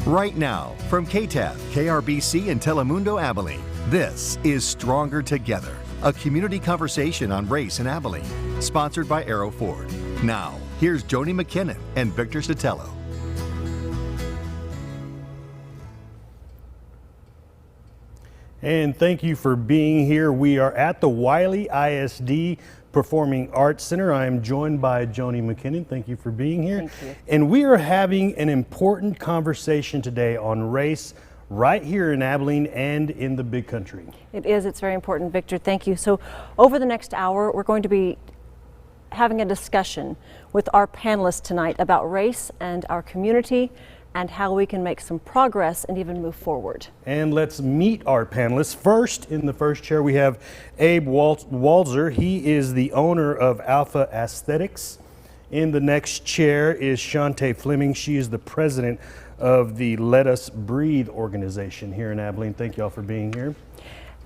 Right now, from KTAB, KRBC, and Telemundo Abilene, this is Stronger Together, a community conversation on race in Abilene, sponsored by Aero Ford. Now, here's Joni McKinnon and Victor Sotelo. And thank you for being here. We are at the Wiley ISD Performing Arts Center. I am joined by Joni McKinnon. Thank you for being here. Thank you. And we are having an important conversation today on race right here in Abilene and in the big country. It is. It's very important, Victor. Thank you. So over the next hour, we're going to be having a discussion with our panelists tonight about race and our community and how we can make some progress and even move forward. And let's meet our panelists. First, in the first chair, we have Abe Walzer. He is the owner of Alpha Aesthetics. In the next chair is Shantae Fleming. She is the president of the Let Us Breathe organization here in Abilene. Thank you all for being here.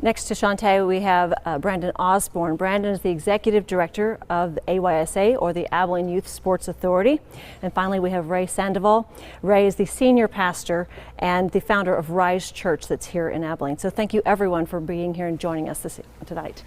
Next to Shantae, we have Brandon Osborne. Brandon is the executive director of the AYSA, or the Abilene Youth Sports Authority. And finally, we have Ray Sandoval. Ray is the senior pastor and the founder of Rise Church that's here in Abilene. So thank you everyone for being here and joining us tonight.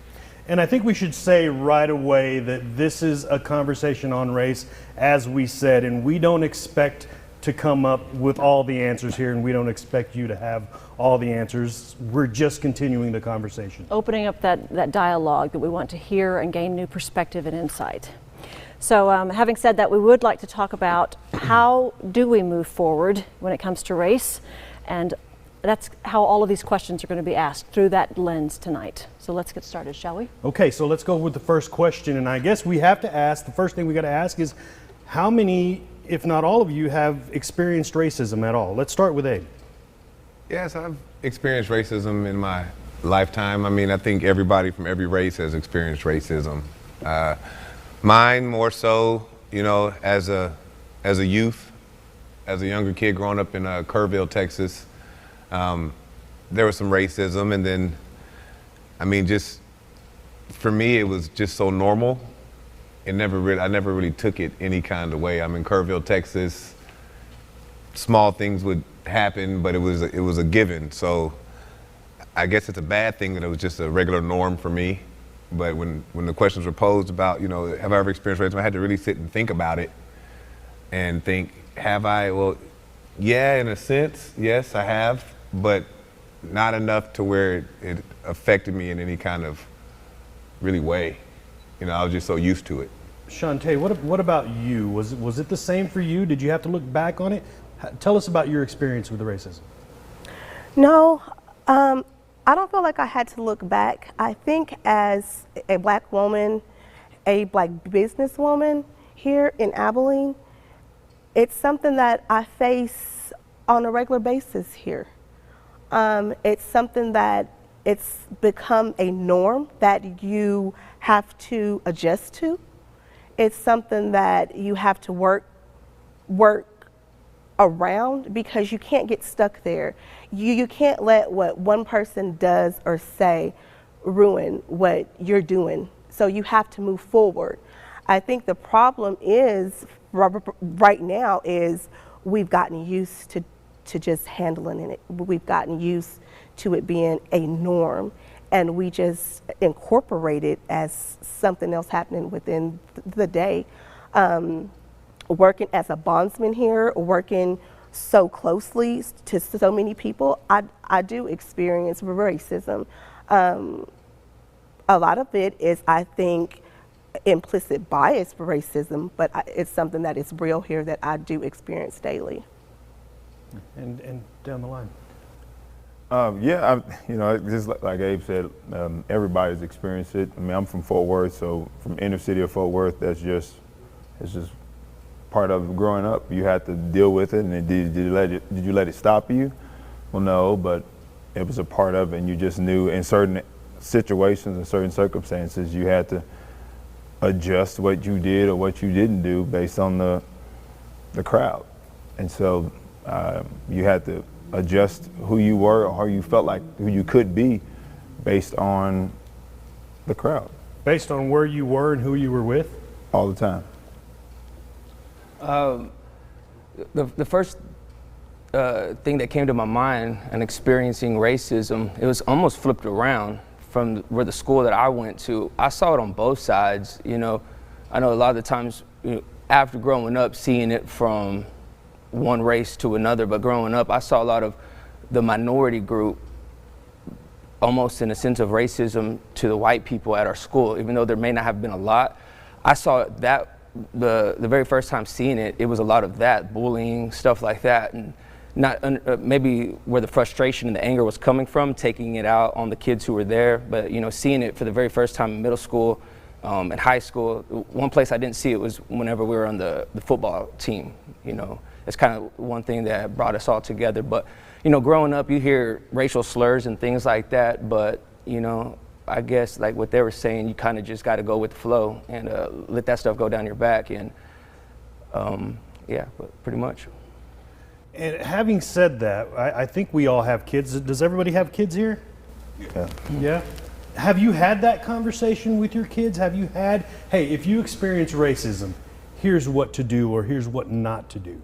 And I think we should say right away that this is a conversation on race, as we said, and we don't expect to come up with all the answers here, and we don't expect you to have all the answers. We're just continuing the conversation. Opening up that dialogue that we want to hear and gain new perspective and insight. So having said that, we would like to talk about how do we move forward when it comes to race, and that's how all of these questions are going to be asked through that lens tonight. So let's get started, shall we? Okay, so let's go with the first question, and I guess we have to ask, the first thing we got to ask is, how many, if not all of you, have experienced racism at all? Let's start with Abe. Yes, I've experienced racism in my lifetime. I mean, I think everybody from every race has experienced racism. Mine more so, you know, as a youth, as a younger kid growing up in Kerrville, Texas. There was some racism, and then, I mean, just for me, it was just so normal. I never really took it any kind of way. I'm in Kerrville, Texas. Small things would happen, but it was a given. So I guess it's a bad thing that it was just a regular norm for me. But when the questions were posed about, you know, have I ever experienced racism, I had to really sit and think about it and think, have I? Well, yeah, in a sense, yes, I have, but not enough to where it affected me in any kind of really way. You know, I was just so used to it. Shantae, what about you? Was it the same for you? Did you have to look back on it? Tell us about your experience with the racism. No, I don't feel like I had to look back. I think as a black woman, a black businesswoman here in Abilene, it's something that I face on a regular basis here. It's something that it's become a norm that you have to adjust to. It's something that you have to work around, because you can't get stuck there. You can't let what one person does or say ruin what you're doing. So you have to move forward. I think the problem is right now is we've gotten used to just handling it. We've gotten used to it being a norm, and we just incorporate it as something else happening within the day. Working as a bondsman here, working so closely to so many people, I do experience racism. A lot of it is, I think, implicit bias for racism, but it's something that is real here that I do experience daily. And down the line. Yeah, you know, just like Abe said, everybody's experienced it. I mean, I'm from Fort Worth, so from inner city of Fort Worth, it's just part of growing up. You had to deal with it, and did you let it stop you? Well, no, but it was a part of it, and you just knew in certain situations and certain circumstances, you had to adjust what you did or what you didn't do based on the crowd. And so you had to adjust who you were or how you felt like who you could be based on the crowd. Based on where you were and who you were with? All the time. The first thing that came to my mind and experiencing racism, it was almost flipped around from where the school that I went to. I saw it on both sides. You know, I know a lot of the times, you know, after growing up, seeing it from one race to another, but growing up, I saw a lot of the minority group almost in a sense of racism to the white people at our school, even though there may not have been a lot. I saw that the very first time seeing it, it was a lot of that, bullying, stuff like that, and not maybe where the frustration and the anger was coming from, taking it out on the kids who were there, but you know, seeing it for the very first time in middle school, in high school. One place I didn't see it was whenever we were on the football team. You know, it's kind of one thing that brought us all together. But you know, growing up, you hear racial slurs and things like that, but you know, I guess like what they were saying, you kind of just got to go with the flow and let that stuff go down your back, and yeah, but pretty much. And having said that, I think we all have kids. Does everybody have kids here? Yeah. Yeah? Have you had that conversation with your kids? Have you had, hey, if you experience racism, here's what to do or here's what not to do?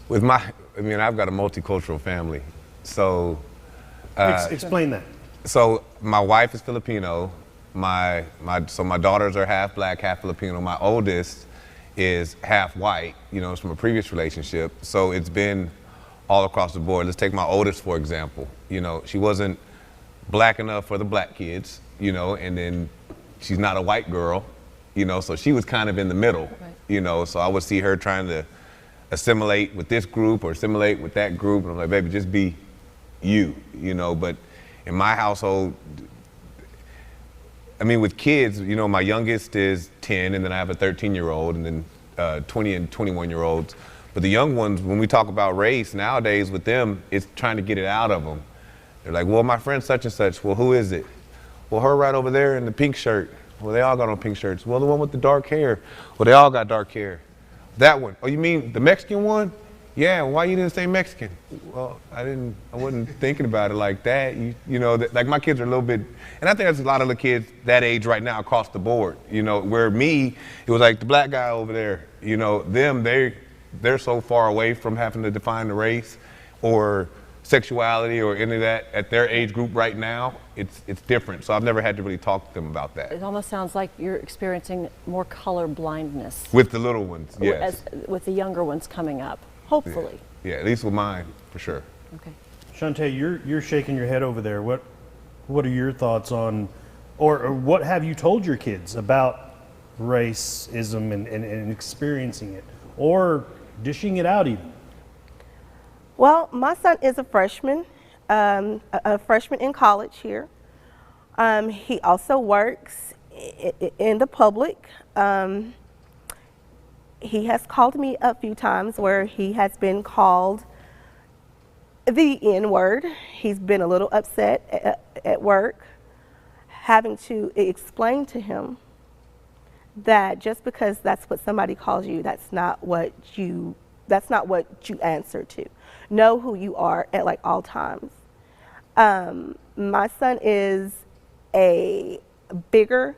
With I mean, I've got a multicultural family, so. Explain that. So my wife is Filipino. So my daughters are half black, half Filipino. My oldest is half white, you know, it's from a previous relationship. So it's been all across the board. Let's take my oldest, for example. You know, she wasn't black enough for the black kids, you know, and then she's not a white girl, you know, so she was kind of in the middle, you know, so I would see her trying to assimilate with this group or assimilate with that group, and I'm like, baby, just be you know, but in my household, I mean, with kids, you know, my youngest is 10, and then I have a 13-year-old, and then 20 and 21-year-olds. But the young ones, when we talk about race nowadays with them, it's trying to get it out of them. They're like, well, my friend such and such. Well, who is it? Well, her right over there in the pink shirt. Well, they all got on pink shirts. Well, the one with the dark hair. Well, they all got dark hair. That one. Oh, you mean the Mexican one? Yeah, why you didn't say Mexican? Well, I wasn't thinking about it like that. You know, like my kids are a little bit, and I think there's a lot of the kids that age right now across the board, you know, where me, it was like the black guy over there, you know, they're so far away from having to define the race or sexuality or any of that at their age group right now, it's different. So I've never had to really talk to them about that. It almost sounds like you're experiencing more color blindness. With the little ones, yes. With the younger ones coming up. Hopefully. Yeah, at least with mine, for sure. Okay. Shantae, you're shaking your head over there. What are your thoughts on, or what have you told your kids about racism and experiencing it, or dishing it out even? Well, my son is a freshman in college here. He also works in the public. He has called me a few times where he has been called the N-word. He's been a little upset at work, having to explain to him that just because that's what somebody calls you, that's not what you answer to. Know who you are at like all times. My son is a bigger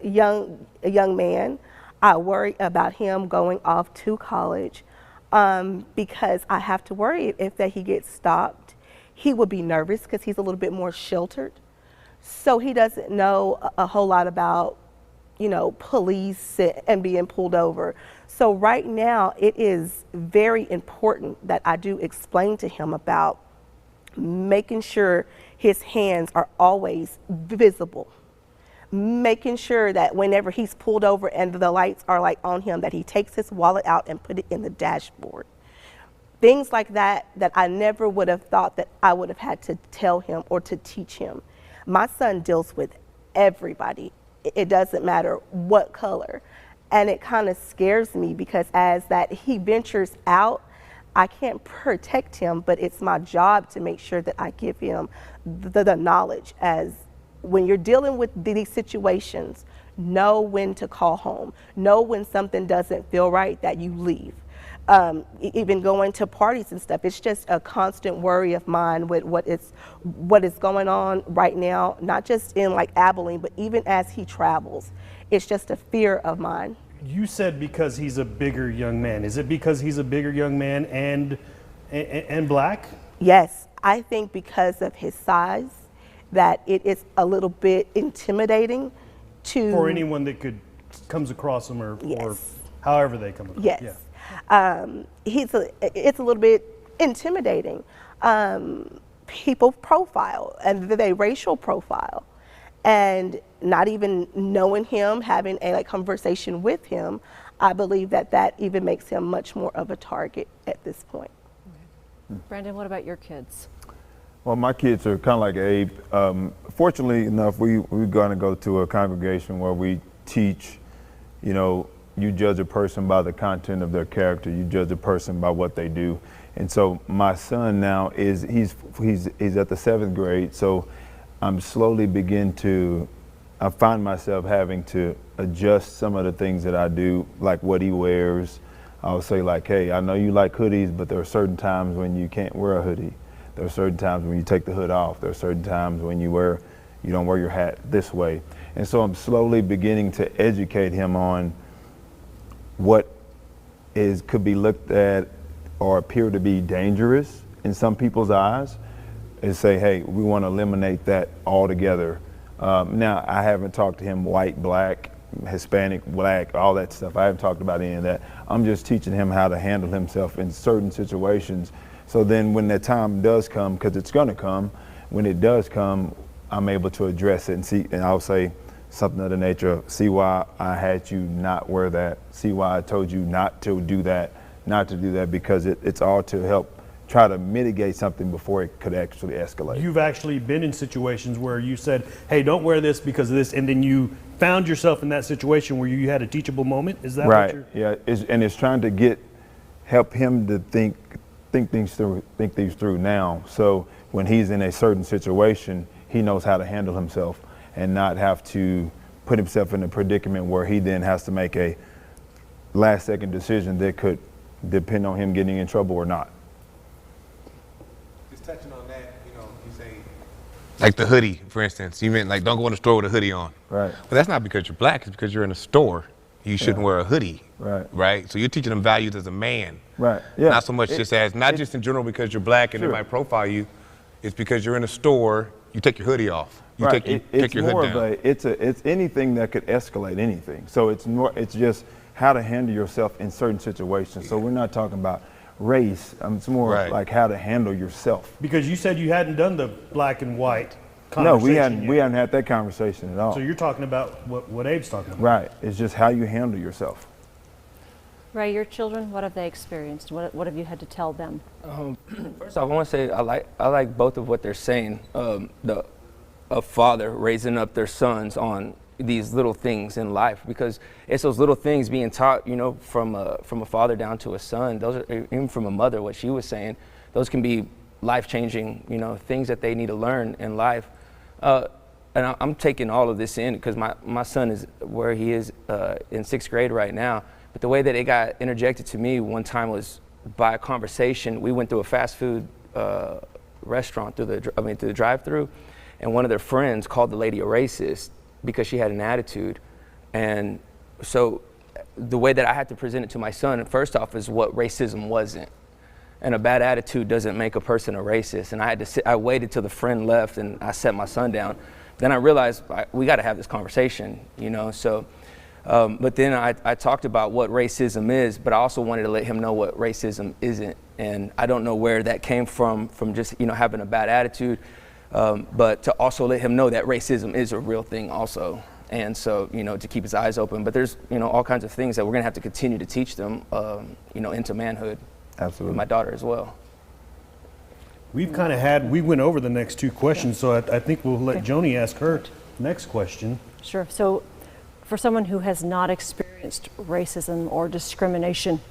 young man. I worry about him going off to college because I have to worry if that he gets stopped. He would be nervous because he's a little bit more sheltered. So he doesn't know a whole lot about, you know, police and being pulled over. So right now it is very important that I do explain to him about making sure his hands are always visible. Making sure that whenever he's pulled over and the lights are like on him, that he takes his wallet out and put it in the dashboard. Things like that I never would have thought that I would have had to tell him or to teach him. My son deals with everybody. It doesn't matter what color. And it kind of scares me because as that he ventures out, I can't protect him, but it's my job to make sure that I give him the knowledge as when you're dealing with these situations, know when to call home. Know when something doesn't feel right that you leave. Even going to parties and stuff, it's just a constant worry of mine with what is going on right now, not just in like Abilene, but even as he travels. It's just a fear of mine. You said because he's a bigger young man. Is it because he's a bigger young man and black? Yes, I think because of his size, that it is a little bit intimidating to For anyone that comes across him or however they come across. Yes. Yeah. It's a little bit intimidating. People profile and they racial profile, and not even knowing him, having a conversation with him, I believe that even makes him much more of a target at this point. Brandon, what about your kids? Well, my kids are kind of like Abe. Fortunately enough, we're going to go to a congregation where we teach, you judge a person by the content of their character. You judge a person by what they do. And so my son now he's at the 7th grade. So I'm slowly I find myself having to adjust some of the things that I do, like what he wears. I'll say like, hey, I know you like hoodies, but there are certain times when you can't wear a hoodie. There are certain times when you take the hood off. There are certain times when you don't wear your hat this way. And so I'm slowly beginning to educate him on what could be looked at or appear to be dangerous in some people's eyes, and say, hey, we want to eliminate that altogether. Now, I haven't talked to him white, black, Hispanic, black, all that stuff. I haven't talked about any of that. I'm just teaching him how to handle himself in certain situations. So then when that time does come, because it's going to come, when it does come, I'm able to address it and I'll say something of the nature of, see why I had you not wear that, see why I told you not to do that, because it's all to help try to mitigate something before it could actually escalate. You've actually been in situations where you said, hey, don't wear this because of this, and then you found yourself in that situation where you had a teachable moment? Is that right? What you're... Yeah, it's trying to help him to think things through now. So when he's in a certain situation, he knows how to handle himself and not have to put himself in a predicament where he then has to make a last-second decision that could depend on him getting in trouble or not. Just touching on that, you say, like the hoodie, for instance. You meant like don't go in the store with a hoodie on. Right. But that's not because you're black. It's because you're in a store. You shouldn't wear a hoodie. Right. Right. So you're teaching them values as a man. Right. Yeah. Not so much just in general because you're black and they might profile you. It's because you're in a store. You take your hoodie off. You take your hood down. It's anything that could escalate anything. So it's just how to handle yourself in certain situations. Yeah. So we're not talking about race. It's more like how to handle yourself. Because you said you hadn't done the black and white No, conversation we haven't had that conversation at all. So you're talking about what Abe's talking about. Right. It's just how you handle yourself. Ray, your children, what have they experienced? What have you had to tell them? First off, I want to say I like both of what they're saying. A father raising up their sons on these little things in life, because it's those little things being taught, from a father down to a son. Those are, even from a mother, what she was saying, those can be life-changing, things that they need to learn in life. And I'm taking all of this in because my son is where he is in 6th grade right now. But the way that it got interjected to me one time was by a conversation. We went through a fast food restaurant through the drive-through, and one of their friends called the lady a racist because she had an attitude. And so the way that I had to present it to my son, first off, is what racism wasn't. And a bad attitude doesn't make a person a racist. And I waited till the friend left and I set my son down. Then I realized we got to have this conversation, so. But then I talked about what racism is, but I also wanted to let him know what racism isn't. And I don't know where that came from just, having a bad attitude, but to also let him know that racism is a real thing also. And so, to keep his eyes open. But there's, all kinds of things that we're going to have to continue to teach them, into manhood. Absolutely. With my daughter as well. We went over the next two questions, so I think we'll let Joni ask her next question. Sure. So for someone who has not experienced racism or discrimination,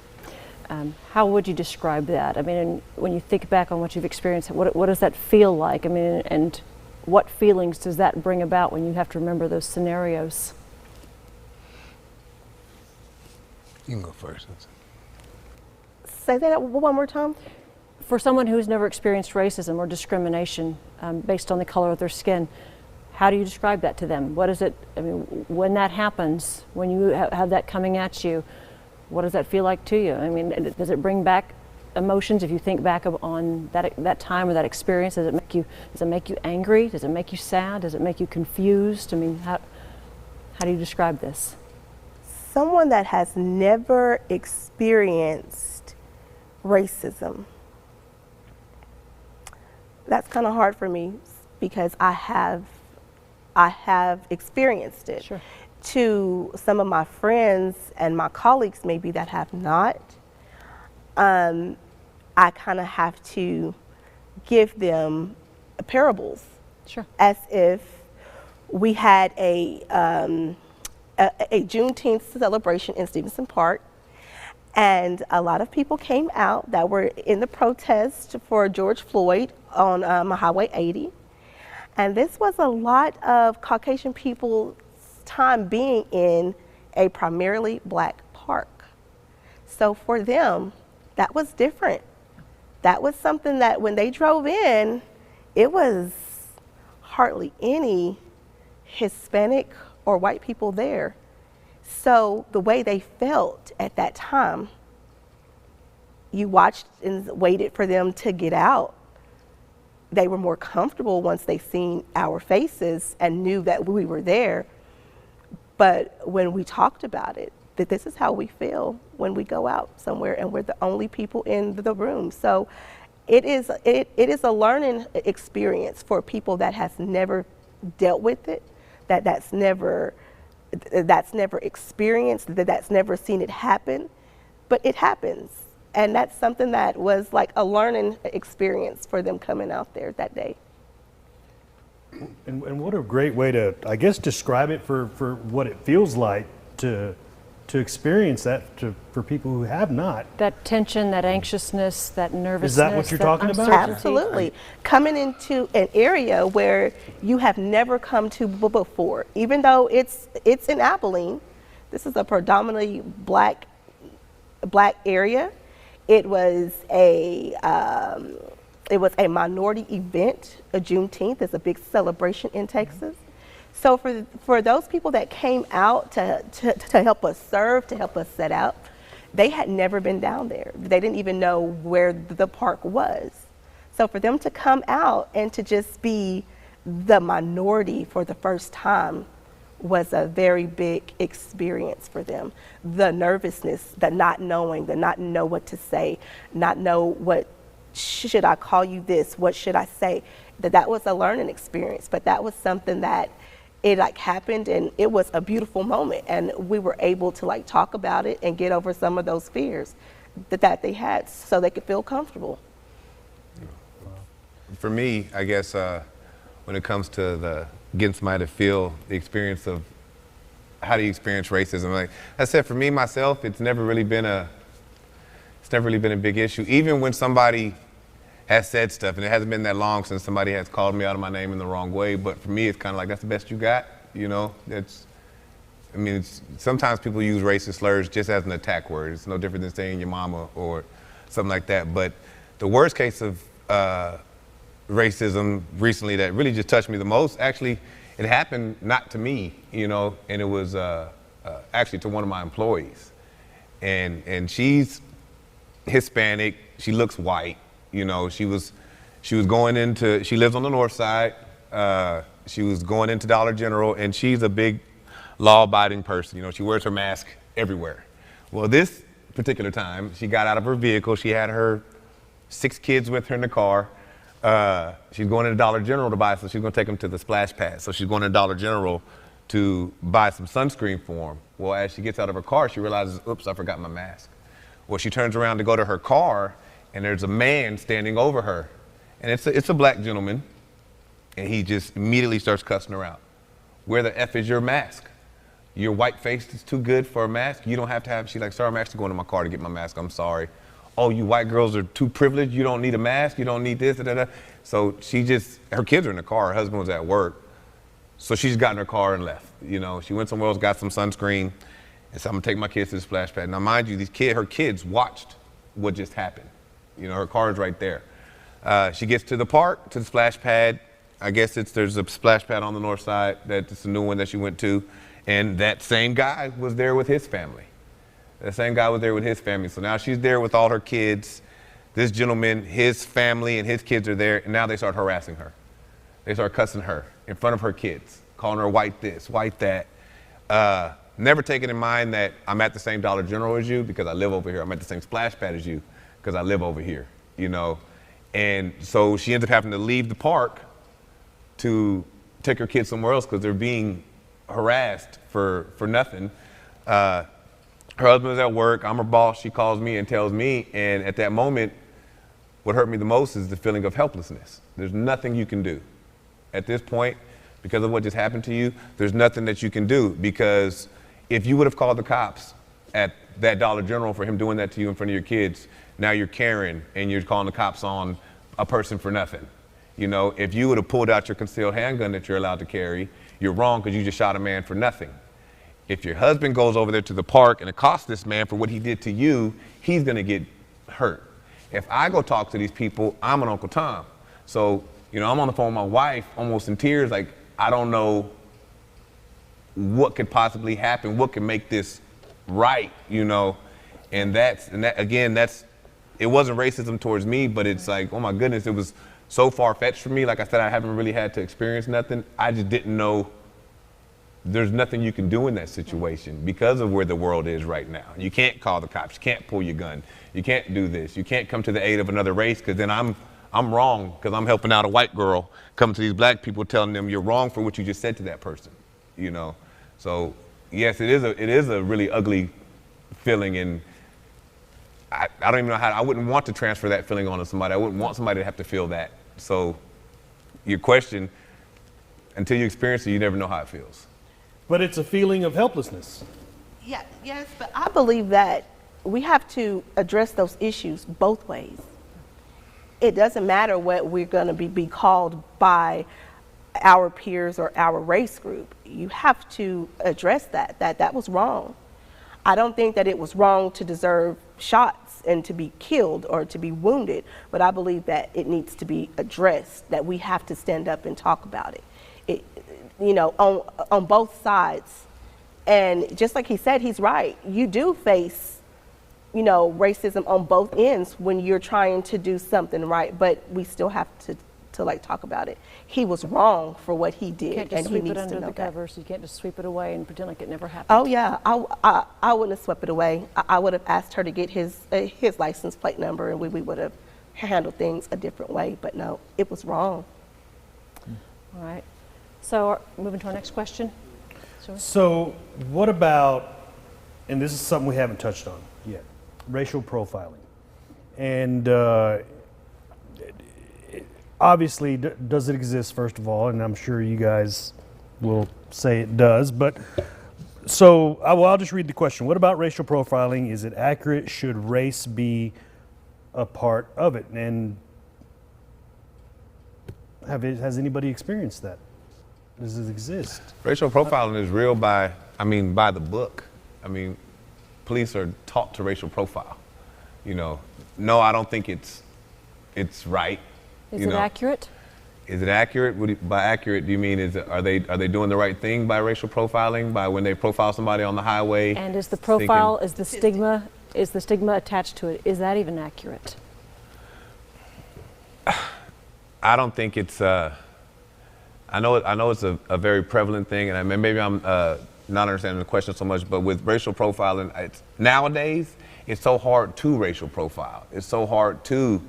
how would you describe that? I mean, when you think back on what you've experienced, what does that feel like? I mean, and what feelings does that bring about when you have to remember those scenarios? You can go first. Say that one more time. For someone who's never experienced racism or discrimination based on the color of their skin, How do you describe that to them? What is it, I mean, when that happens, when you have that coming at you, what does that feel like to you? I mean, does it bring back emotions if you think back on that time or that experience? Does it make you angry? Does it make you sad? Does it make you confused? I mean, how do you describe this? Someone that has never experienced racism, that's kind of hard for me because I have experienced it. Sure. To some of my friends and my colleagues maybe that have not, I kind of have to give them parables. Sure. As if we had a Juneteenth celebration in Stevenson Park, and a lot of people came out that were in the protest for George Floyd on Highway 80. And this was a lot of Caucasian people's time being in a primarily black park. So for them, that was different. That was something that when they drove in, it was hardly any Hispanic or white people there. So the way they felt at that time, you watched and waited for them to get out. They were more comfortable once they seen our faces and knew that we were there. But when we talked about it, that this is how we feel when we go out somewhere and we're the only people in the room. So it is a learning experience for people that has never dealt with it, that's never experienced, that's never seen it happen, but it happens. And that's something that was like a learning experience for them coming out there that day. And what a great way to, I guess, describe it for what it feels like to experience that for people who have not. That tension, that anxiousness, that nervousness. Is that what you're talking about? uncertainty. Absolutely. Coming into an area where you have never come to before, even though it's in Abilene, this is a predominantly black area. It was a minority event. Juneteenth is a big celebration in Texas. So for those people that came out to help us serve, to help us set out, they had never been down there. They didn't even know where the park was. So for them to come out and to just be the minority for the first time was a very big experience for them. The nervousness, the not knowing, the not know what to say, not know what, should I call you this, what should I say, that was a learning experience. But that was something that it like happened, and it was a beautiful moment, and we were able to like talk about it and get over some of those fears that they had so they could feel comfortable. For me, I guess when it comes to getting somebody to feel the experience of how do you experience racism, like I said, for me myself, it's never really been a big issue. Even when somebody has said stuff, and it hasn't been that long since somebody has called me out of my name in the wrong way, but for me, it's kind of like, that's the best you got, you know? Sometimes people use racist slurs just as an attack word. It's no different than saying your mama or something like that. But the worst case of racism recently that really just touched me the most, actually, it happened not to me, you know, and it was actually to one of my employees. And she's Hispanic, she looks white. You know, she was going into, she lives on the north side. She was going into Dollar General, and she's a big law-abiding person. You know, she wears her mask everywhere. Well, this particular time, she got out of her vehicle. She had her 6 kids with her in the car. She's going into Dollar General to buy, so she's going to take them to the splash pad. So she's going to Dollar General to buy some sunscreen for them. Well, as she gets out of her car, she realizes, oops, I forgot my mask. Well, she turns around to go to her car, and there's a man standing over her. And it's a black gentleman, and he just immediately starts cussing her out. Where the F is your mask? Your white face is too good for a mask? You don't have to have, she's like, sorry, I'm actually going to my car to get my mask, I'm sorry. Oh, you white girls are too privileged, you don't need a mask, you don't need this, da, da, da. So her kids are in the car, her husband was at work. So she's got in her car and left. You know, she went somewhere else, got some sunscreen, and said, I'm gonna take my kids to the splash pad. Now mind you, her kids watched what just happened. You know, her car is right there. She gets to the park, to the splash pad, I guess there's a splash pad on the north side. That's a new one that she went to. And that same guy was there with his family. That same guy was there with his family. So now she's there with all her kids. This gentleman, his family and his kids are there, and now they start harassing her. They start cussing her in front of her kids, calling her white this, white that. Never taking in mind that I'm at the same Dollar General as you because I live over here. I'm at the same splash pad as you because I live over here, you know. And so she ends up having to leave the park to take her kids somewhere else because they're being harassed for nothing. Her husband's at work. I'm her boss. She calls me and tells me. And at that moment, what hurt me the most is the feeling of helplessness. There's nothing you can do. At this point, because of what just happened to you, there's nothing that you can do, because if you would have called the cops at that Dollar General for him doing that to you in front of your kids, now you're Karen and you're calling the cops on a person for nothing. You know, if you would have pulled out your concealed handgun that you're allowed to carry, you're wrong because you just shot a man for nothing. If your husband goes over there to the park and accosts this man for what he did to you, he's gonna get hurt. If I go talk to these people, I'm an Uncle Tom. So, you know, I'm on the phone with my wife, almost in tears, like, I don't know what could possibly happen, what could make this right, you know? And that again, it wasn't racism towards me, but it's like, oh my goodness, it was so far-fetched for me. Like I said, I haven't really had to experience nothing. I just didn't know there's nothing you can do in that situation because of where the world is right now. You can't call the cops, you can't pull your gun, you can't do this, you can't come to the aid of another race, because then I'm wrong because I'm helping out a white girl coming to these black people telling them you're wrong for what you just said to that person, you know? So yes, it is a really ugly feeling, and I don't even know how, I wouldn't want to transfer that feeling onto somebody. I wouldn't want somebody to have to feel that. So your question, until you experience it, you never know how it feels. But it's a feeling of helplessness. Yeah, yes, but I believe that we have to address those issues both ways. It doesn't matter what we're going to be called by our peers or our race group. You have to address that was wrong. I don't think that it was wrong to deserve shots and to be killed or to be wounded, but I believe that it needs to be addressed, that we have to stand up and talk about it. You know, on both sides. And just like he said, he's right. You do face, you know, racism on both ends when you're trying to do something right, but we still have to like talk about it. He was wrong for what he did, You can't just and he sweep it needs under to know the that. covers. You can't just sweep it away and pretend like it never happened. Oh yeah, I wouldn't have swept it away. I would have asked her to get his license plate number, and we would have handled things a different way. But no, it was wrong. All right. So moving to our next question. So what about, and this is something we haven't touched on yet, racial profiling. And obviously, does it exist, first of all? And I'm sure you guys will say it does. But so I'll just read the question. What about racial profiling? Is it accurate? Should race be a part of it? And has anybody experienced that? Does it exist? Racial profiling is real by the book. I mean, police are taught to racial profile. You know, no, I don't think it's right. Is it accurate? Is it accurate? By accurate, do you mean are they doing the right thing by racial profiling, by when they profile somebody on the highway? And is the profile, is the stigma attached to it? Is that even accurate? I don't think it's. I know it's a very prevalent thing, and maybe I'm not understanding the question so much. But with racial profiling, nowadays it's so hard to racial profile. It's so hard to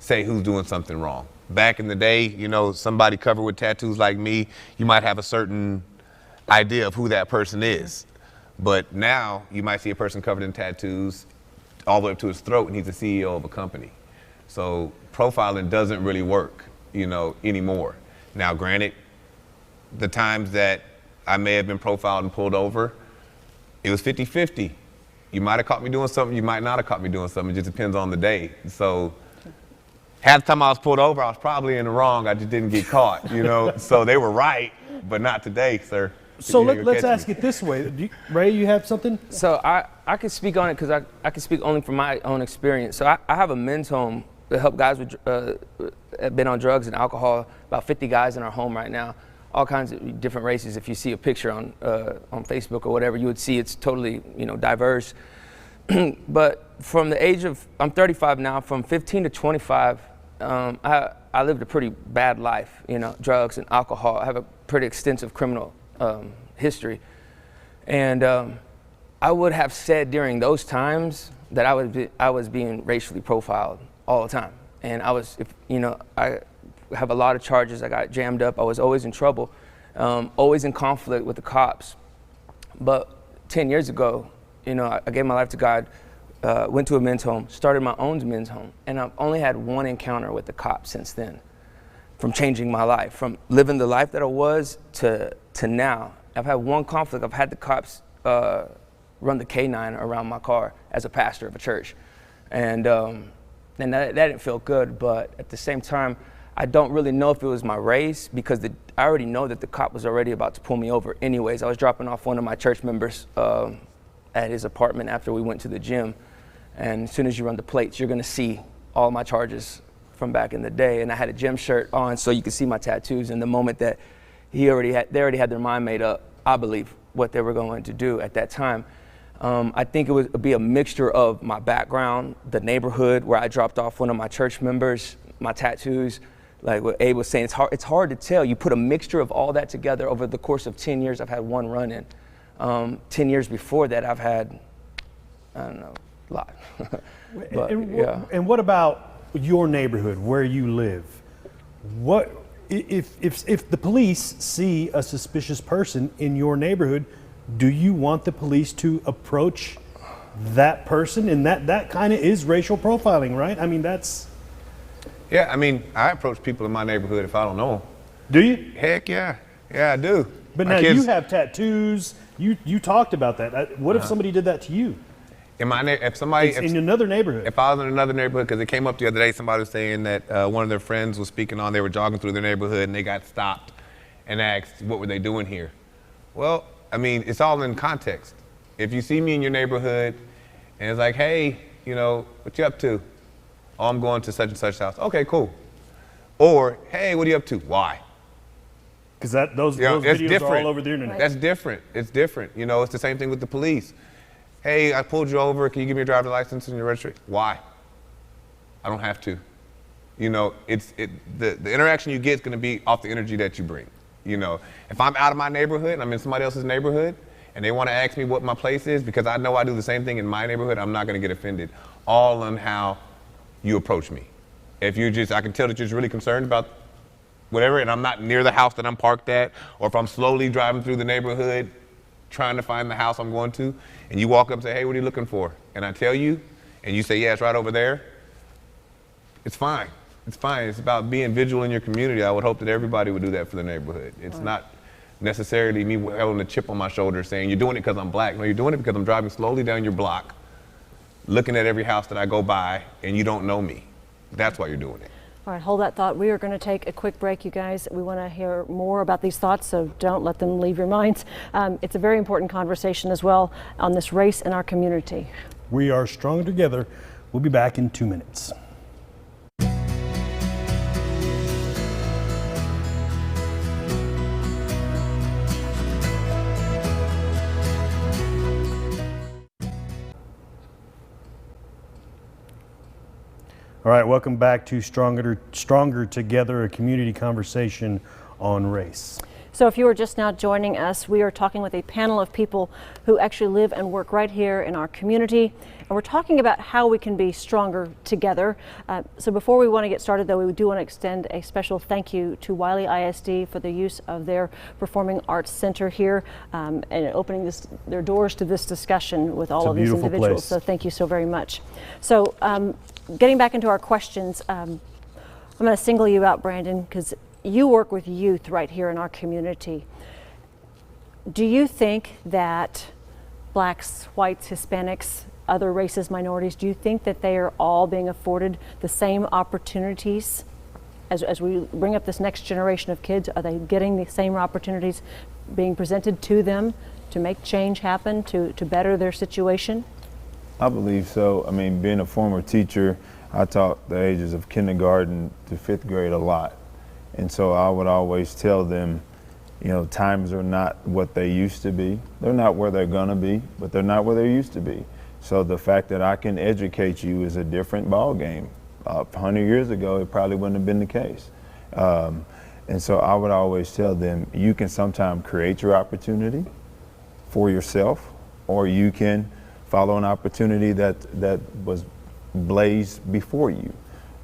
say who's doing something wrong. Back in the day, you know, somebody covered with tattoos like me, you might have a certain idea of who that person is. But now you might see a person covered in tattoos all the way up to his throat, and he's the CEO of a company. So profiling doesn't really work, you know, anymore. Now, granted, the times that I may have been profiled and pulled over, it was 50-50. You might have caught me doing something, you might not have caught me doing something. It just depends on the day. So half the time I was pulled over, I was probably in the wrong. I just didn't get caught, you know? So they were right, but not today, sir. So let's ask it this way. Ray, you have something? So I can speak on it because I can speak only from my own experience. So I have a men's home help guys with have been on drugs and alcohol. About 50 guys in our home right now, all kinds of different races. If you see a picture on Facebook or whatever, you would see it's totally diverse. But from the age of, I'm 35 now, from 15 to 25, I lived a pretty bad life, drugs and alcohol. I have a pretty extensive criminal history. And I would have said during those times that I was being racially profiled all the time. And I have a lot of charges. I got jammed up. I was always in trouble, always in conflict with the cops. But 10 years ago, I gave my life to God, went to a men's home, started my own men's home, and I've only had one encounter with the cops since then, from changing my life, from living the life that I was to now. I've had one conflict. I've had the cops run the K9 around my car as a pastor of a church, and that didn't feel good. But at the same time, I don't really know if it was my race, because I already know that the cop was already about to pull me over anyways. I was dropping off one of my church members at his apartment after we went to the gym, and as soon as you run the plates, you're gonna see all my charges from back in the day. And I had a gym shirt on, so you could see my tattoos. And the moment that they already had their mind made up, I believe, what they were going to do at that time. I think it would be a mixture of my background, the neighborhood where I dropped off one of my church members, my tattoos, like what Abe was saying. It's hard to tell. You put a mixture of all that together over the course of 10 years. I've had one run-in. 10 years before that, I've had, I don't know, a lot. But, and what about your neighborhood, where you live? What if the police see a suspicious person in your neighborhood, do you want the police to approach that person? And that kind of is racial profiling, right? I mean, that's... Yeah, I mean, I approach people in my neighborhood if I don't know them. Do you? Heck yeah. Yeah, I do. But My now kids, you have tattoos. You talked about that. What if somebody did that to you? in another neighborhood. If I was in another neighborhood, because it came up the other day, somebody was saying that one of their friends was speaking on, they were jogging through their neighborhood and they got stopped and asked, what were they doing here? Well, I mean, it's all in context. If you see me in your neighborhood and it's like, hey, what you up to? Oh, I'm going to such and such house. Okay, cool. Or, hey, what are you up to? Why? Because those videos are all over the internet. That's different. It's different. It's the same thing with the police. Hey, I pulled you over. Can you give me your driver's license and your registration? Why? I don't have to. The interaction you get is going to be off the energy that you bring. If I'm out of my neighborhood and I'm in somebody else's neighborhood and they want to ask me what my place is, because I know I do the same thing in my neighborhood, I'm not going to get offended. All on how you approach me. If I can tell that you're just really concerned about whatever, and I'm not near the house that I'm parked at, or if I'm slowly driving through the neighborhood trying to find the house I'm going to, and you walk up and say, hey, what are you looking for? And I tell you, and you say, yeah, it's right over there, it's fine. It's fine. It's about being vigilant in your community. I would hope that everybody would do that for the neighborhood. It's not necessarily me having a chip on my shoulder saying, you're doing it because I'm black. No, you're doing it because I'm driving slowly down your block, looking at every house that I go by, and you don't know me. That's why you're doing it. All right, hold that thought. We are going to take a quick break, you guys. We want to hear more about these thoughts, so don't let them leave your minds. It's a very important conversation as well on this race in our community. We are stronger together. We'll be back in 2 minutes. All right, welcome back to Stronger Together, a community conversation on race. So if you are just now joining us, we are talking with a panel of people who actually live and work right here in our community. And we're talking about how we can be stronger together. So before we want to get started, though, we do want to extend a special thank you to Wiley ISD for the use of their Performing Arts Center here and opening their doors to this discussion with all of these individuals. Place. So thank you so very much. So getting back into our questions, I'm going to single you out, Brandon, because you work with youth right here in our community. Do you think that blacks, whites, Hispanics, other races, minorities, do you think that they are all being afforded the same opportunities as we bring up this next generation of kids? Are they getting the same opportunities being presented to them to make change happen, to better their situation? I believe so. I mean, being a former teacher, I taught the ages of kindergarten to 5th grade a lot. And so I would always tell them, you know, times are not what they used to be. They're not where they're gonna be, but they're not where they used to be. So the fact that I can educate you is a different ball game. 100 years ago, it probably wouldn't have been the case. And so I would always tell them, you can sometimes create your opportunity for yourself, or you can follow an opportunity that was blazed before you.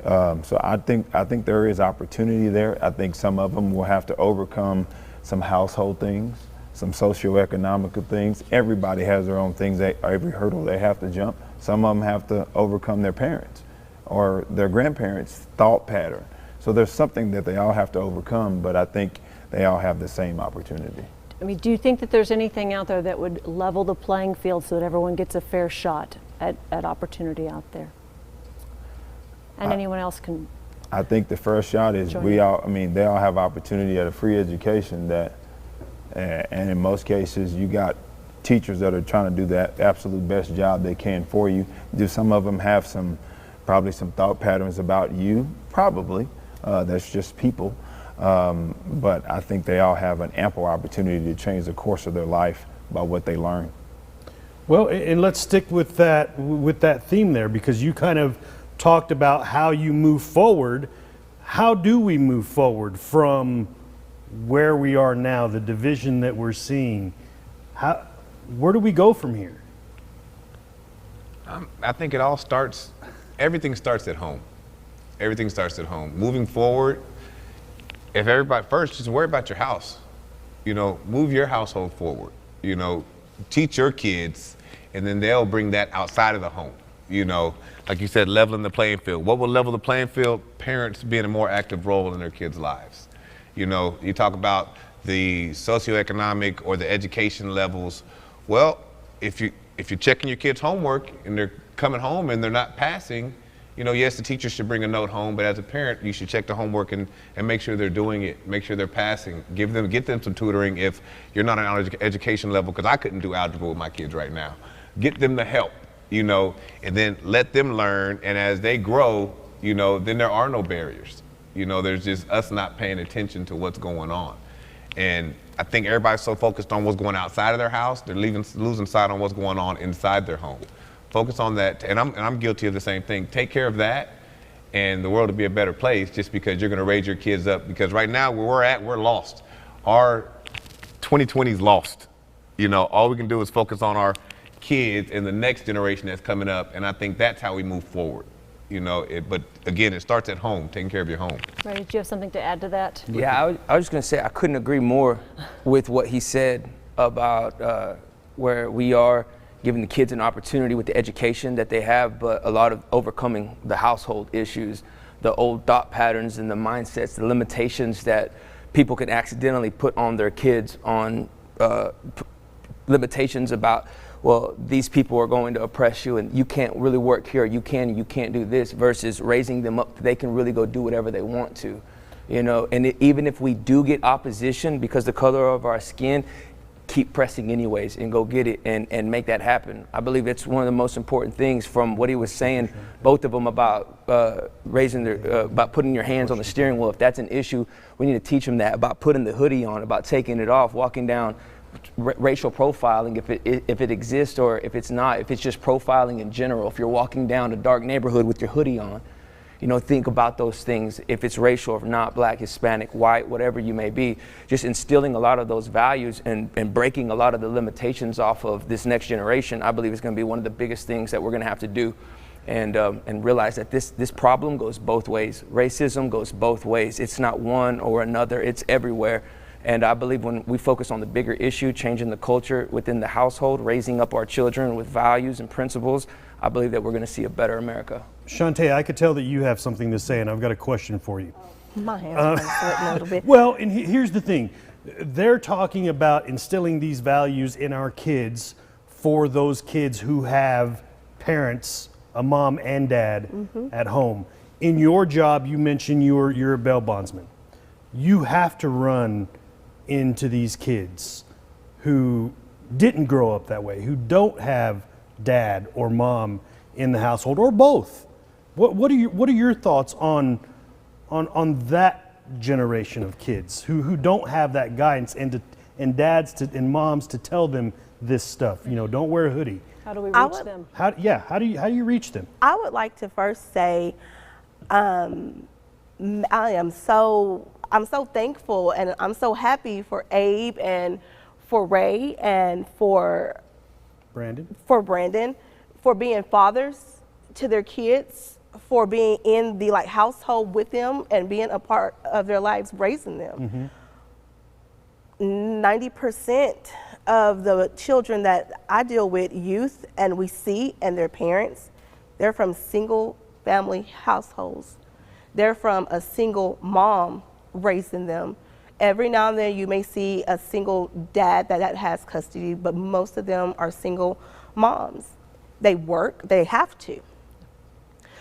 So I think there is opportunity there. I think some of them will have to overcome some household things, some socioeconomical things. Everybody has their own things, every hurdle they have to jump. Some of them have to overcome their parents or their grandparents' thought pattern. So there's something that they all have to overcome, but I think they all have the same opportunity. I mean, do you think that there's anything out there that would level the playing field so that everyone gets a fair shot at opportunity out there? And anyone else can. I think the first shot is they all have opportunity at a free education that, and in most cases you got teachers that are trying to do that absolute best job they can for you. Do some of them have probably some thought patterns about you? Probably. That's just people. But I think they all have an ample opportunity to change the course of their life by what they learn. Well, and let's stick with that theme there, because you kind of talked about how you move forward. How do we move forward from where we are now, the division that we're seeing? Where do we go from here? I think everything starts at home. Everything starts at home. Moving forward, if everybody, first, just worry about your house. You know, move your household forward. You know, teach your kids, and then they'll bring that outside of the home. You know, like you said, leveling the playing field. What will level the playing field? Parents being a more active role in their kids' lives. You know, you talk about the socioeconomic or the education levels. Well, if you're checking your kids' homework and they're coming home and they're not passing, you know, yes, the teacher should bring a note home, but as a parent, you should check the homework and make sure they're doing it, make sure they're passing, get them some tutoring if you're not on an education level, because I couldn't do algebra with my kids right now. Get them the help, you know, and then let them learn, and as they grow, you know, then there are no barriers. You know, there's just us not paying attention to what's going on. And I think everybody's so focused on what's going outside of their house, they're losing sight on what's going on inside their home. Focus on that, and I'm guilty of the same thing. Take care of that, and the world will be a better place, just because you're going to raise your kids up. Because right now, where we're at, we're lost. Our 2020 is lost. You know, all we can do is focus on our kids and the next generation that's coming up, and I think that's how we move forward. You know, but again, it starts at home, taking care of your home. Ray, do you have something to add to that? Yeah, I was just going to say I couldn't agree more with what he said about where we are, giving the kids an opportunity with the education that they have, but a lot of overcoming the household issues, the old thought patterns and the mindsets, the limitations that people can accidentally put on their kids, on limitations about, well, these people are going to oppress you and you can't really work here, you can't do this, versus raising them up, they can really go do whatever they want to, you know. And even if we do get opposition because the color of our skin, keep pressing anyways and go get it and make that happen. I believe it's one of the most important things from what he was saying, both of them, about about putting your hands on the steering wheel. If that's an issue, we need to teach them that, about putting the hoodie on, about taking it off, walking down, racial profiling if it exists, or if it's not, if it's just profiling in general. If you're walking down a dark neighborhood with your hoodie on, you know, think about those things. If it's racial, if not, black, Hispanic, white, whatever you may be, just instilling a lot of those values and breaking a lot of the limitations off of this next generation, I believe is going to be one of the biggest things that we're going to have to do. And realize that this problem goes both ways. Racism goes both ways. It's not one or another, it's everywhere. And I believe when we focus on the bigger issue, changing the culture within the household, raising up our children with values and principles, I believe that we're going to see a better America. Shantae, I could tell that you have something to say, and I've got a question for you. My hands are sweating a little bit. Well, and here's the thing. They're talking about instilling these values in our kids for those kids who have parents, a mom and dad at home. In your job, you mentioned you're a bail bondsman. You have to run into these kids who didn't grow up that way, who don't have dad or mom in the household, or both. What are your thoughts on that generation of kids who don't have that guidance and dads and moms to tell them this stuff? You know, don't wear a hoodie. How do we reach them? How do you reach them? I would like to first say, I'm so thankful and I'm so happy for Abe and for Ray and for Brandon, for being fathers to their kids, for being in the household with them and being a part of their lives, raising them. 90% of the children that I deal with, youth, and we see, and their parents, they're from single family households. They're from a single mom raising them. Every now and then you may see a single dad that has custody, but most of them are single moms. They work, they have to.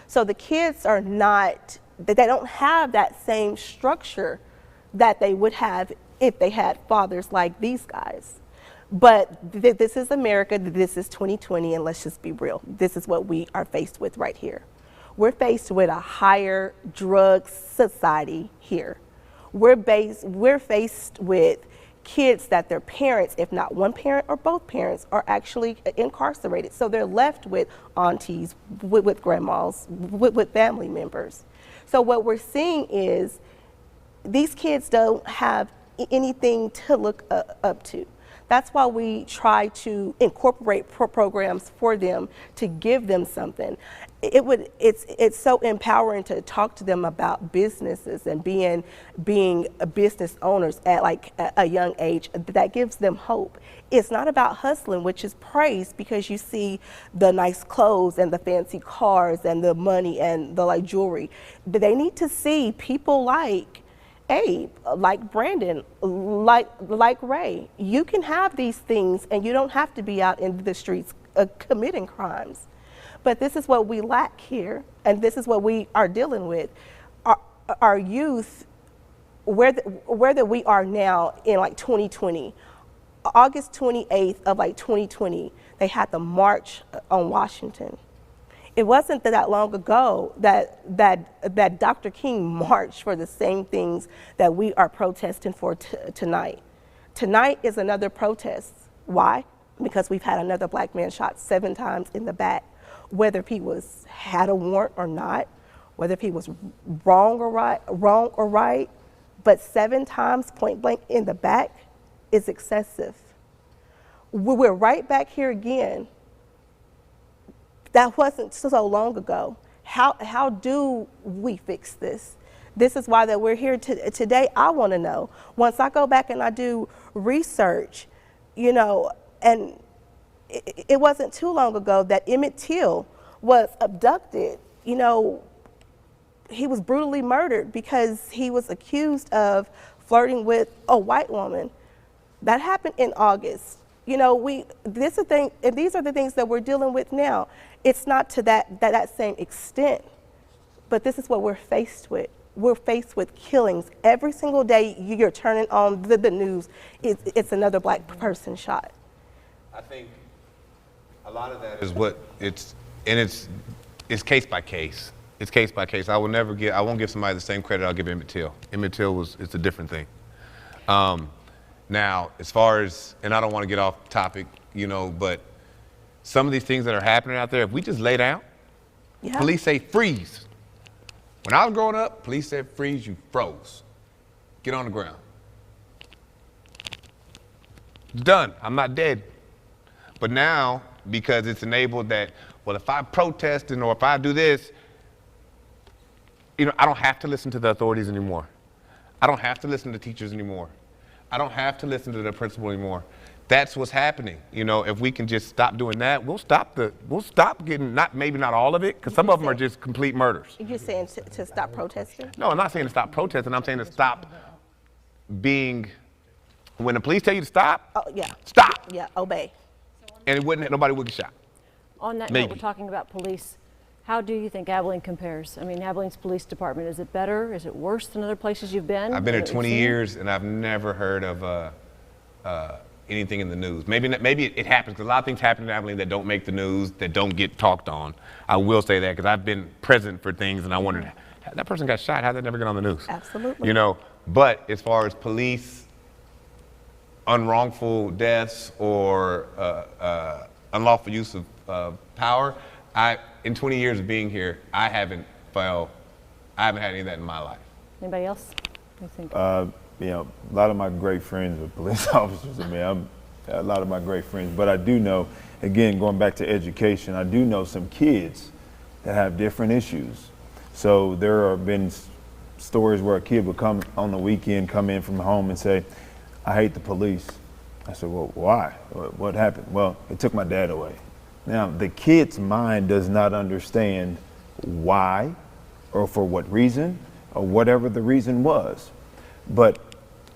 So the kids are not, they don't have that same structure that they would have if they had fathers like these guys. But this is America, this is 2020, and let's just be real. This is what we are faced with right here. We're faced with a higher drug society here. We're faced with kids that their parents, if not one parent or both parents, are actually incarcerated. So they're left with aunties, with grandmas, with family members. So what we're seeing is these kids don't have anything to look up to. That's why we try to incorporate programs for them to give them something. It's so empowering to talk to them about businesses and being business owners at a young age. That gives them hope. It's not about hustling, which is praised because you see the nice clothes and the fancy cars and the money and the jewelry. They need to see people like Abe, like Brandon, like Ray. You can have these things and you don't have to be out in the streets committing crimes. But this is what we lack here, and this is what we are dealing with. Our youth, where we are now in 2020, August 28th of 2020, they had the March on Washington. It wasn't that long ago that Dr. King marched for the same things that we are protesting for tonight. Tonight is another protest. Why? Because we've had another black man shot 7 times in the back. Whether he had a warrant or not, whether he was wrong or right, but 7 times point blank in the back is excessive. We're right back here again. That wasn't so long ago. How do we fix this? This is why that we're here today. I want to know. Once I go back and I do research, and it wasn't too long ago that Emmett Till was abducted. He was brutally murdered because he was accused of flirting with a white woman. That happened in August. These are the things that we're dealing with now. It's not to that same extent, but this is what we're faced with. We're faced with killings. Every single day you're turning on the news, it's another black person shot. I think a lot of that is it's case by case. It's case by case. I won't give somebody the same credit I'll give Emmett Till. Emmett Till it's a different thing. Now, as far as, and I don't want to get off topic, but some of these things that are happening out there, if we just lay down, police say freeze. When I was growing up, police said freeze, you froze. Get on the ground. It's done. I'm not dead. But now, because it's enabled that, well, if I protest or if I do this, I don't have to listen to the authorities anymore. I don't have to listen to teachers anymore. I don't have to listen to the principal anymore. That's what's happening. If we can just stop doing that, we'll stop getting, maybe not all of it, because some of them are just complete murders. You're saying to stop protesting? No, I'm not saying to stop protesting. I'm saying to stop being, when the police tell you to stop, stop. Yeah, obey. And nobody would get shot. On that note, we're talking about police. How do you think Abilene compares? I mean, Abilene's police department, is it better? Is it worse than other places you've been? I've been here 20 years, and I've never heard of anything in the news. Maybe it happens, because a lot of things happen in Abilene that don't make the news, that don't get talked on. I will say that, because I've been present for things and I wondered, that person got shot, how'd that never get on the news? Absolutely. You know, but as far as police, unwrongful deaths, or unlawful use of power, in 20 years of being here, I haven't had any of that in my life. Anybody else? What do you think? You know, a lot of my great friends are police officers. I mean, I'm a lot of my great friends, but I do know, again, going back to education, I do know some kids that have different issues. So there have been stories where a kid would come on the weekend, come in from home and say, I hate the police. I said, well, why? What happened? Well, it took my dad away. Now, the kid's mind does not understand why or for what reason or whatever the reason was. But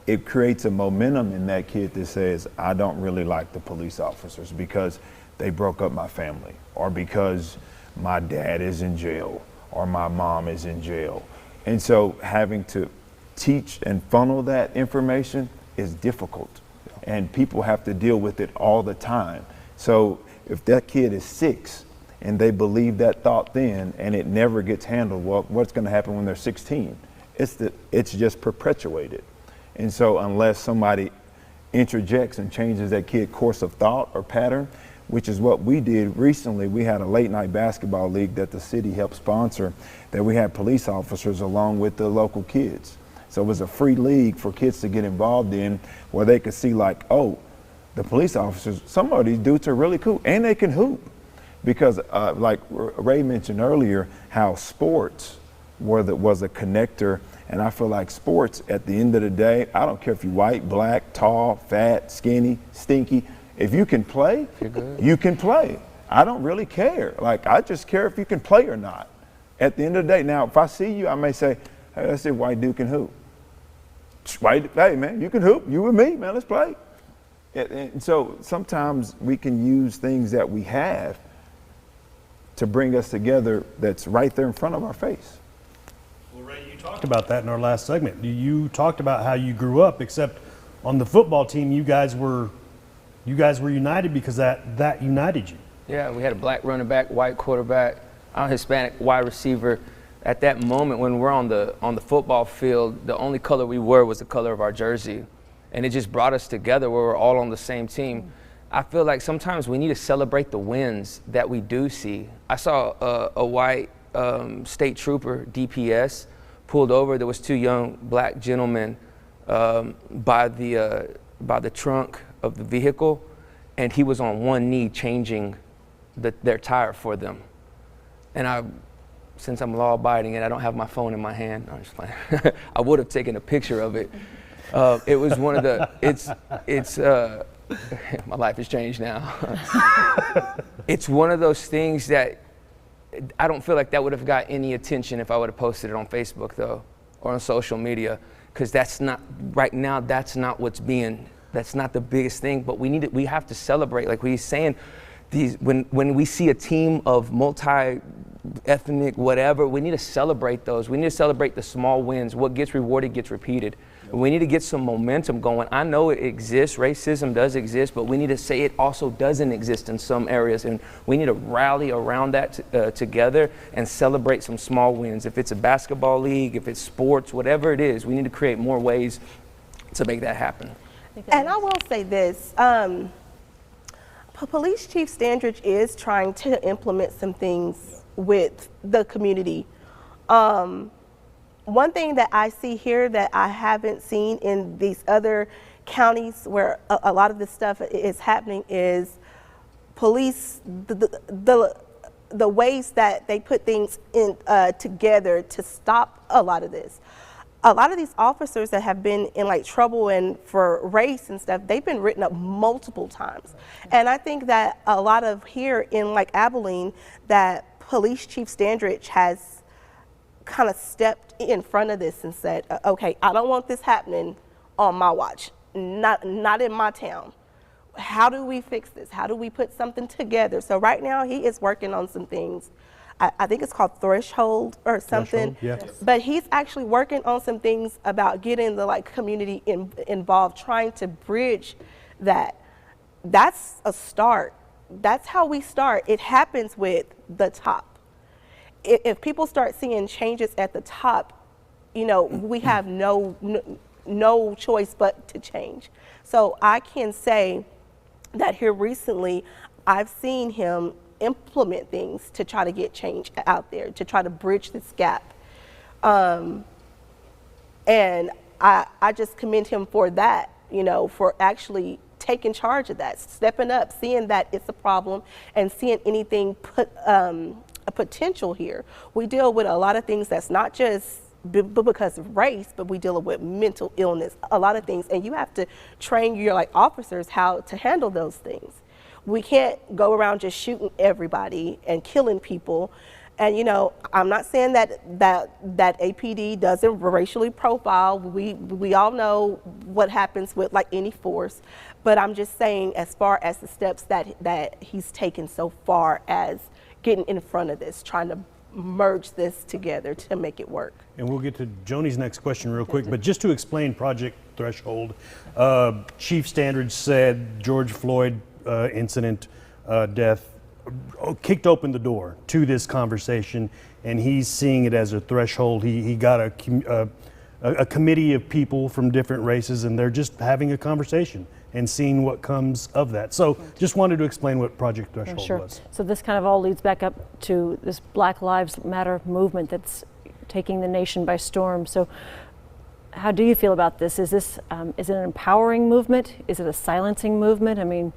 it creates a momentum in that kid that says, I don't really like the police officers because they broke up my family, or because my dad is in jail, or my mom is in jail. And so having to teach and funnel that information is difficult. And people have to deal with it all the time. So if that kid is 6 and they believe that thought then and it never gets handled, well, what's going to happen when they're 16? It's just perpetuated. And so unless somebody interjects and changes that kid's course of thought or pattern, which is what we did recently. We had a late night basketball league that the city helped sponsor, that we had police officers along with the local kids. So it was a free league for kids to get involved in, where they could see like, oh, the police officers, some of these dudes are really cool and they can hoop. Because like Ray mentioned earlier, how sports was a connector. And I feel like sports, at the end of the day, I don't care if you're white, black, tall, fat, skinny, stinky. If you can play, you can play. I don't really care. Like, I just care if you can play or not. At the end of the day, now, if I see you, I may say, hey, let's see if white dude can hoop. Hey, man, you can hoop. You and me, man, let's play. And so sometimes we can use things that we have to bring us together that's right there in front of our face. Well, Ray, you talked about that in our last segment. You talked about how you grew up, except on the football team, you guys were united because that united you. Yeah, we had a black running back, white quarterback, a Hispanic wide receiver. At that moment, when we're on the football field, the only color we were was the color of our jersey. And it just brought us together where we're all on the same team. I feel like sometimes we need to celebrate the wins that we do see. I saw a white state trooper, DPS, pulled over. There was 2 young black gentlemen by the trunk of the vehicle, and he was on one knee changing their tire for them. And since I'm law-abiding and I don't have my phone in my hand, I'm just playing. I would have taken a picture of it. It was one of the, my life has changed now. It's one of those things that I don't feel like that would have got any attention if I would have posted it on Facebook, though, or on social media, because that's not, right now, that's not the biggest thing. But we have to celebrate, like he's saying, when we see a team of multi-ethnic whatever, we need to celebrate those. We need to celebrate the small wins. What gets rewarded gets repeated. We need to get some momentum going. I know it exists, racism does exist, but we need to say it also doesn't exist in some areas, and we need to rally around that together and celebrate some small wins. If it's a basketball league, if it's sports, whatever it is, we need to create more ways to make that happen. And I will say this, Police Chief Standridge is trying to implement some things with the community. One thing that I see here that I haven't seen in these other counties where a lot of this stuff is happening is police, the ways that they put things in together to stop a lot of this. A lot of these officers that have been in like trouble and for race and stuff, they've been written up multiple times. And I think that a lot of here in like Abilene, that Police Chief Standridge has kind of stepped in front of this and said, okay, I don't want this happening on my watch, not in my town. How do we fix this? How do we put something together? So right now he is working on some things. I think it's called Threshold or something. Threshold, yeah. But he's actually working on some things about getting the like community involved, trying to bridge that. that's a start. That's how we start. It happens with the top. If people start seeing changes at the top, you know, we have no choice but to change. So I can say that here recently, I've seen him implement things to try to get change out there, to try to bridge this gap. And I just commend him for that, you know, for actually taking charge of that, stepping up, seeing that it's a problem, and seeing anything a potential here. We deal with a lot of things that's not just because of race, but we deal with mental illness, a lot of things, and you have to train your like officers how to handle those things. We can't go around just shooting everybody and killing people. And you know, I'm not saying that APD doesn't racially profile. We all know what happens with like any force, but I'm just saying as far as the steps that he's taken so far as getting in front of this, trying to merge this together to make it work. And we'll get to Joni's next question real quick, but just to explain Project Threshold, Chief Standards said George Floyd incident death kicked open the door to this conversation, and he's seeing it as a threshold. He got a committee of people from different races, and they're just having a conversation and seeing what comes of that. So just wanted to explain what Project Threshold was. So this kind of all leads back up to this Black Lives Matter movement that's taking the nation by storm. So how do you feel about this? Is this is it an empowering movement? Is it a silencing movement? I mean,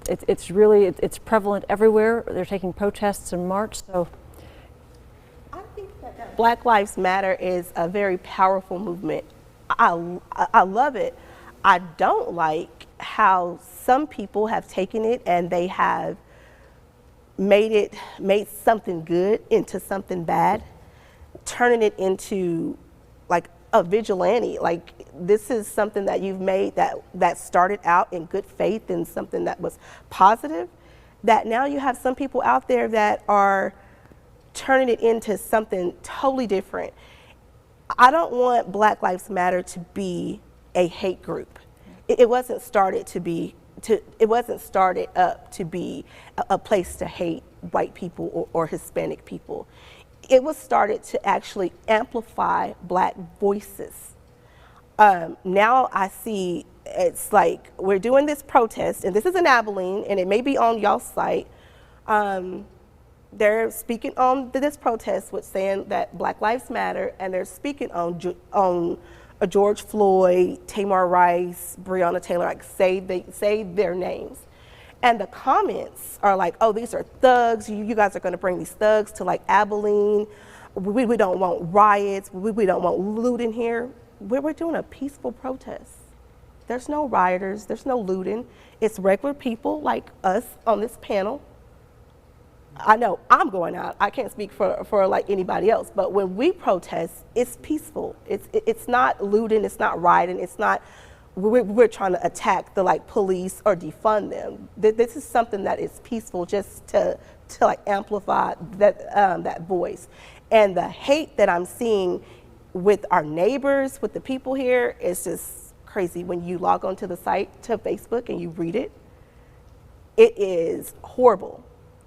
it's really prevalent everywhere. They're taking protests in March. So I think that Black Lives Matter is a very powerful movement. I love it. I don't like how some people have taken it and they have made something good into something bad, turning it into like a vigilante. Like, this is something that you've made that started out in good faith and something that was positive, that now you have some people out there that are turning it into something totally different. I don't want Black Lives Matter to be a hate group. It wasn't started to be it wasn't started up to be a place to hate white people or Hispanic people. It was started to actually amplify Black voices. Now I see it's like we're doing this protest, and this is in Abilene, and it may be on y'all's site. They're speaking on this protest with saying that Black Lives Matter, and they're speaking on George Floyd, Tamir Rice, Breonna Taylor, like say their names. And the comments are like, oh, these are thugs. You guys are going to bring these thugs to like Abilene. We don't want riots. We don't want looting here. We're doing a peaceful protest. There's no rioters. There's no looting. It's regular people like us on this panel. I know I'm going out. I can't speak for like anybody else. But when we protest, it's peaceful. It's not looting. It's not rioting. It's not. We're trying to attack the like police or defund them. This is something that is peaceful, just to like amplify that voice. And the hate that I'm seeing with our neighbors, with the people here, is just crazy. When you log onto the site to Facebook and you read it, it is horrible.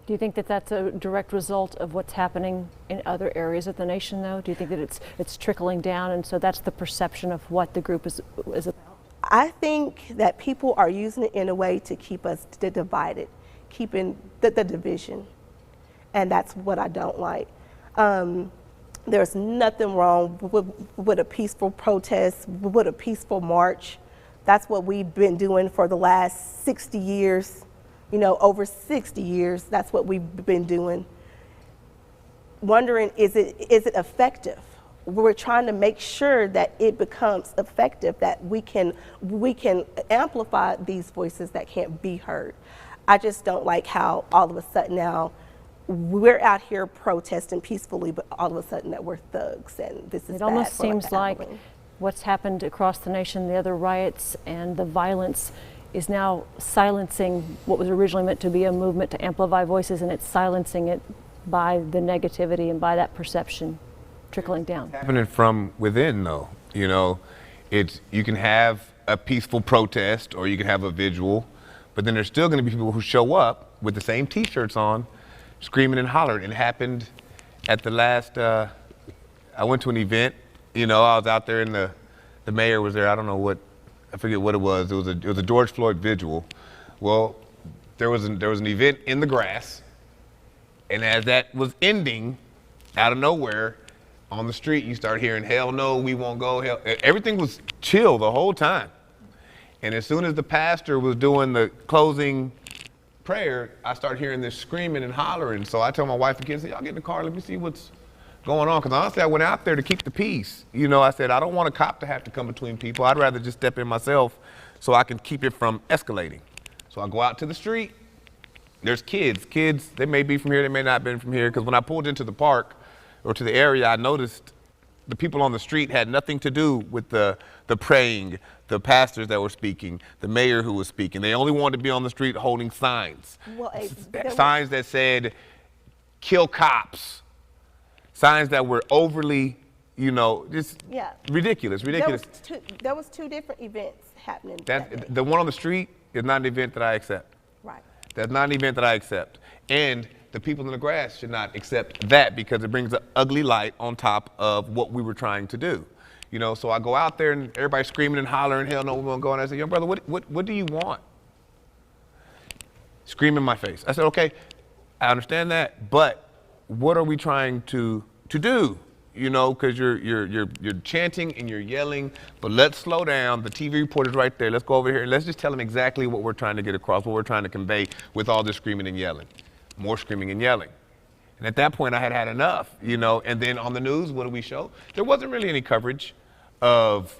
do you think that that's a direct result of what's happening in other areas of the nation, though? Do you think that it's trickling down, and so that's the perception of what the group is about? I think that people are using it in a way to keep us divided, keeping the division, and that's what I don't like. There's nothing wrong with a peaceful protest, with a peaceful march. That's what we've been doing for the last 60 years, over 60 years. That's what we've been doing. Wondering, is it effective? We're trying to make sure that it becomes effective, that we can amplify these voices that can't be heard. I just don't like how all of a sudden now we're out here protesting peacefully, but all of a sudden that we're thugs, and this is It almost bad for seems like Abilene. what's happened across the nation, the other riots and the violence, is now silencing what was originally meant to be a movement to amplify voices, and it's silencing it by the negativity and by that perception trickling down. Happening from within, though. You can have a peaceful protest or you can have a visual, But then there's still going to be people who show up with the same T-shirts on, screaming and hollering. It happened at the last, I went to an event, I was out there and the mayor was there. I don't know I forget what it was. It was a George Floyd vigil. Well, there was an event in the grass, and as that was ending, out of nowhere, on the street, you start hearing, hell no, we won't go, hell. Everything was chill the whole time. And as soon as the pastor was doing the closing prayer, I started hearing this screaming and hollering. So I told my wife and kids, y'all get in the car, let me see what's going on. Because honestly, I went out there to keep the peace. I said, I don't want a cop to have to come between people. I'd rather just step in myself so I can keep it from escalating. So I go out to the street. There's kids. Kids, they may be from here, they may not have been from here. Because when I pulled into the park or to the area, I noticed the people on the street had nothing to do with the praying, the pastors that were speaking, the mayor who was speaking. They only wanted to be on the street holding signs. Well, signs that said, kill cops. Signs that were overly, just ridiculous. There was two different events happening. The one on the street is not an event that I accept. Right. That's not an event that I accept. And the people in the grass should not accept that because it brings an ugly light on top of what we were trying to do. So I go out there and everybody's screaming and hollering, hell no, we won't go. And I said, young brother, what do you want? Scream in my face. I said, okay, I understand that, but what are we trying to do? Because you're chanting and you're yelling, but let's slow down. The TV reporter's right there. Let's go over here and let's just tell them exactly what we're trying to get across, what we're trying to convey with all this screaming and yelling. More screaming and yelling. And at that point, I had enough, and then on the news, what do we show? There wasn't really any coverage of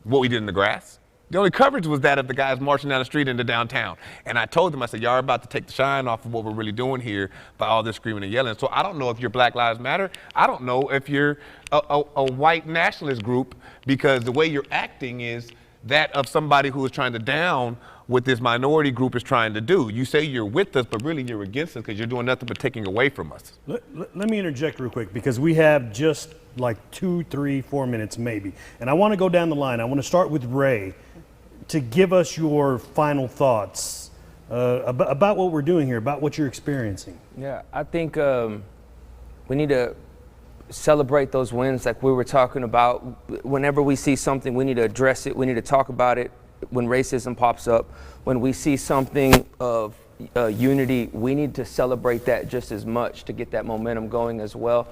what we did in the grass. The only coverage was that of the guys marching down the street into downtown. And I told them, I said, y'all are about to take the shine off of what we're really doing here by all this screaming and yelling. So I don't know if you're Black Lives Matter. I don't know if you're a white nationalist group, because the way you're acting is that of somebody who is trying to down what this minority group is trying to do. You say you're with us, but really you're against us because you're doing nothing but taking away from us. Let me interject real quick, because we have just like 2, 3, 4 minutes maybe. And I want to go down the line. I want to start with Ray to give us your final thoughts about what we're doing here, about what you're experiencing. Yeah, I think we need to celebrate those wins like we were talking about. Whenever we see something, we need to address it. We need to talk about it. When racism pops up, when we see something of unity, we need to celebrate that just as much to get that momentum going as well.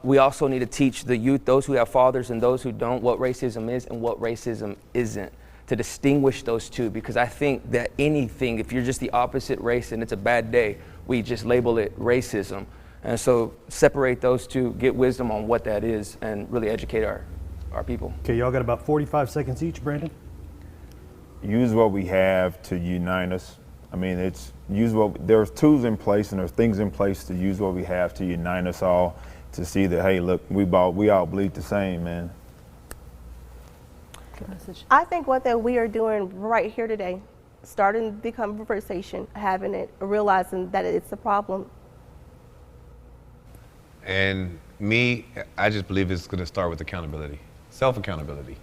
We also need to teach the youth, those who have fathers and those who don't, what racism is and what racism isn't, to distinguish those two, because I think that anything, if you're just the opposite race and it's a bad day, we just label it racism. And so separate those two, get wisdom on what that is, and really educate our people. Okay, y'all got about 45 seconds each. Brandon? Use what we have to unite us. I mean, there's tools in place and there's things in place to use what we have to unite us all, to see that, hey, look, we all bleed the same, man. Good message. I think what that we are doing right here today, starting the conversation, having it, realizing that it's a problem. And I just believe it's going to start with accountability, self-accountability.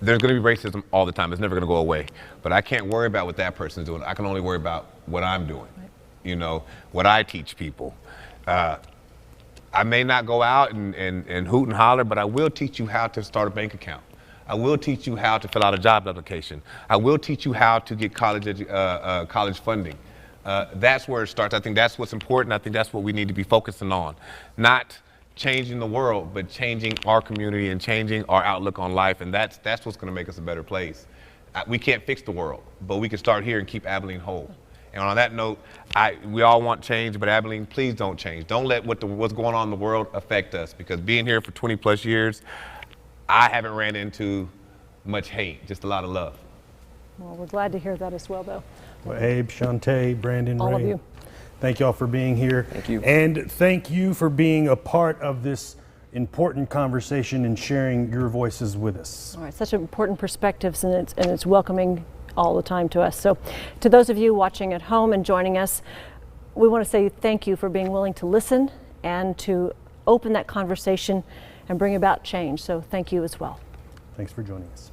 There's going to be racism all the time. It's never going to go away. But I can't worry about what that person's doing. I can only worry about what I'm doing, what I teach people. I may not go out and hoot and holler, but I will teach you how to start a bank account. I will teach you how to fill out a job application. I will teach you how to get college funding. That's where it starts. I think that's what's important. I think that's what we need to be focusing on. Not changing the world, but changing our community and changing our outlook on life. And that's what's going to make us a better place. We can't fix the world, but we can start here and keep Abilene whole. And on that note, we all want change, but Abilene, please don't change. Don't let what's going on in the world affect us, because being here for 20 plus years, I haven't ran into much hate, just a lot of love. Well, we're glad to hear that as well, though. Well, Abe, Shantae, Brandon, All Ray, of you. Thank y'all for being here. Thank you. And thank you for being a part of this important conversation and sharing your voices with us. All right, such important perspectives, and it's welcoming all the time to us. So to those of you watching at home and joining us, we want to say thank you for being willing to listen and to open that conversation and bring about change. So thank you as well. Thanks for joining us.